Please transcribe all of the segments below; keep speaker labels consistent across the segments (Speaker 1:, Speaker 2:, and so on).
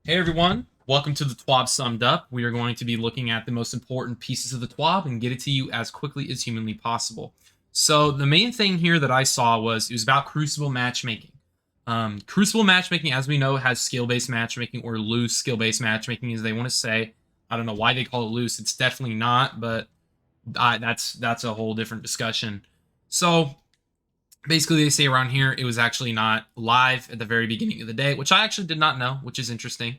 Speaker 1: Hey everyone, welcome to the TWAB Summed Up. We are going to be looking at the most important pieces of the TWAB and get it to you as quickly as humanly possible. So the main thing here that I saw was it was about Crucible Matchmaking. Crucible Matchmaking, as we know, has skill-based matchmaking or loose skill-based matchmaking, as they want to say. I don't know why they call it loose. It's definitely not, but that's a whole different discussion. So basically, they say around here it was actually not live at the very beginning of the day, which I actually did not know, which is interesting.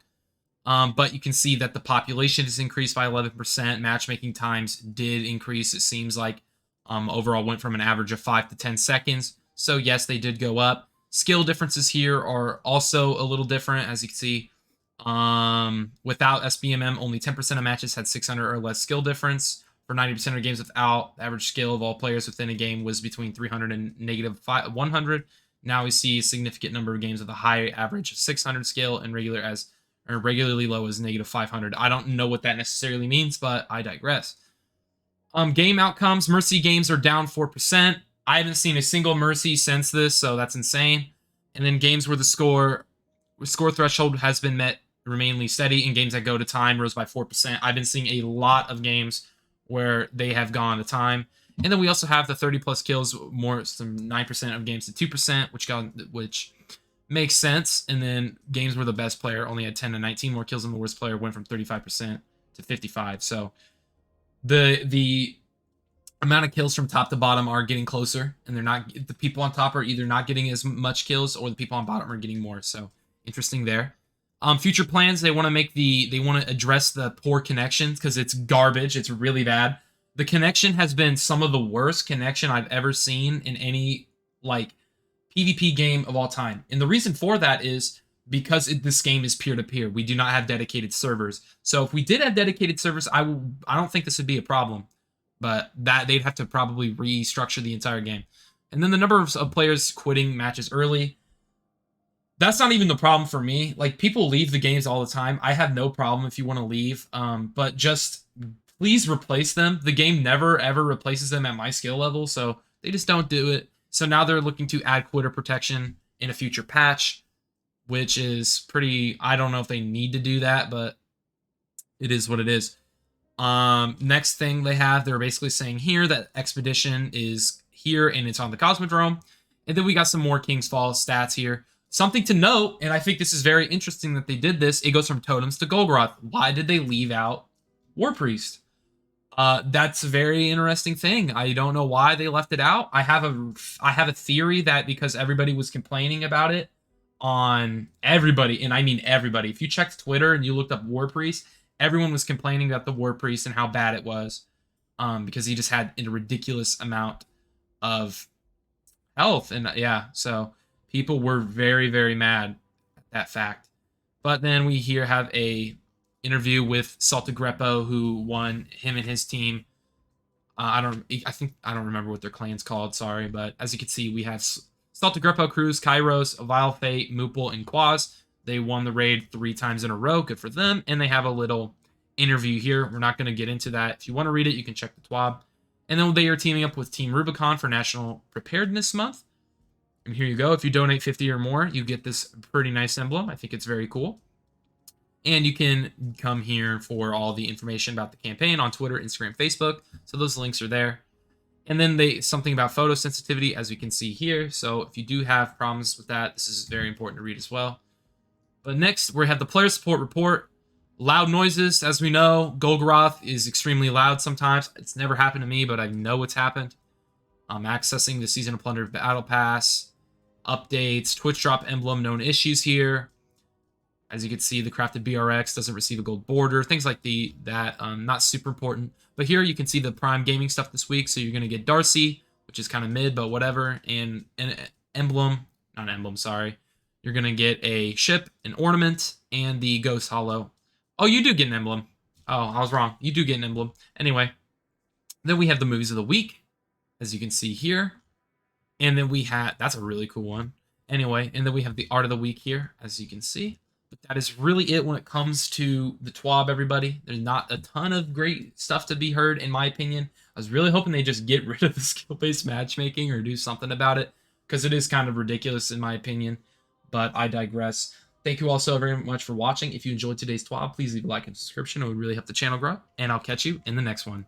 Speaker 1: But you can see that the population has increased by 11%. Matchmaking times did increase. It seems like overall went from an average of 5 to 10 seconds. So yes, they did go up. Skill differences here are also a little different, as you can see. Without SBMM, only 10% of matches had 600 or less skill difference. For 90% of games without, the average skill of all players within a game was between 300 and negative 100. Now we see a significant number of games with a high average of 600 skill and regularly low as negative 500. I don't know what that necessarily means, but I digress. Game outcomes, Mercy games are down 4%. I haven't seen a single Mercy since this, so that's insane. And then games where the score threshold has been met remainly steady, and games that go to time rose by 4%. I've been seeing a lot of games where they have gone to time. And then we also have the 30 plus kills, more some 9% of games to 2%, which makes sense. And then games where the best player only had 10 to 19 more kills than the worst player went from 35% to 55. So the amount of kills from top to bottom are getting closer, and the people on top are either not getting as much kills or the people on bottom are getting more. So interesting there. Future plans, they want to address the poor connections because it's garbage. It's really bad. The connection has been some of the worst connection I've ever seen in any PvP game of all time. And the reason for that is because this game is peer-to-peer. We do not have dedicated servers. So if we did have dedicated servers, I don't think this would be a problem. But that they'd have to probably restructure the entire game. And then the number of players quitting matches early. That's not even the problem for me. Like, people leave the games all the time. I have no problem if you want to leave. But just please replace them. The game never, ever replaces them at my skill level. So they just don't do it. So now they're looking to add quitter protection in a future patch, which is pretty... I don't know if they need to do that, but it is what it is. Next thing they're basically saying here that Expedition is here and it's on the Cosmodrome. And then we got some more King's Fall stats here. Something to note, and I think this is very interesting that they did this, it goes from Totems to Golgoroth. Why did they leave out War Priest? That's a very interesting thing. I don't know why they left it out. I have a theory that because everybody was complaining about it on everybody, and I mean everybody. If you checked Twitter and you looked up War Priest, everyone was complaining about the War Priest and how bad it was, because he just had a ridiculous amount of health, and yeah, so people were very, very mad at that fact. But then we here have a interview with Salta Greppo, who won, him and his team. I don't remember what their clan's called, sorry, but as you can see, we have Salta Greppo, Cruz, Kairos, Vile Fate, Moople, and Quaz. They won the raid 3 times in a row. Good for them. And they have a little interview here. We're not going to get into that. If you want to read it, you can check the TWAB. And then they are teaming up with Team Rubicon for National Preparedness Month. And here you go. If you donate 50 or more, you get this pretty nice emblem. I think it's very cool. And you can come here for all the information about the campaign on Twitter, Instagram, Facebook. So those links are there. And then something about photosensitivity, as we can see here. So if you do have problems with that, this is very important to read as well. But next, we have the player support report. Loud noises, as we know. Golgoroth is extremely loud sometimes. It's never happened to me, but I know it's happened. Accessing the Season of Plunder Battle Pass. Updates, Twitch drop emblem, known issues here. As you can see, the crafted BRX doesn't receive a gold border. Things like that, not super important. But here you can see the Prime Gaming stuff this week. So you're going to get Darcy, which is kind of mid, but whatever. And an emblem, not an emblem, sorry. You're going to get a ship, an ornament, and the Ghost Hollow. Oh, you do get an emblem. Oh, I was wrong. You do get an emblem. Anyway, then we have the movies of the week, as you can see here. And then we have, that's a really cool one. Anyway, and then we have the art of the week here, as you can see. But that is really it when it comes to the TWAB, everybody. There's not a ton of great stuff to be heard, in my opinion. I was really hoping they just get rid of the skill-based matchmaking or do something about it, because it is kind of ridiculous, in my opinion. But I digress. Thank you all so very much for watching. If you enjoyed today's TWAB, please leave a like and subscription. It would really help the channel grow. And I'll catch you in the next one.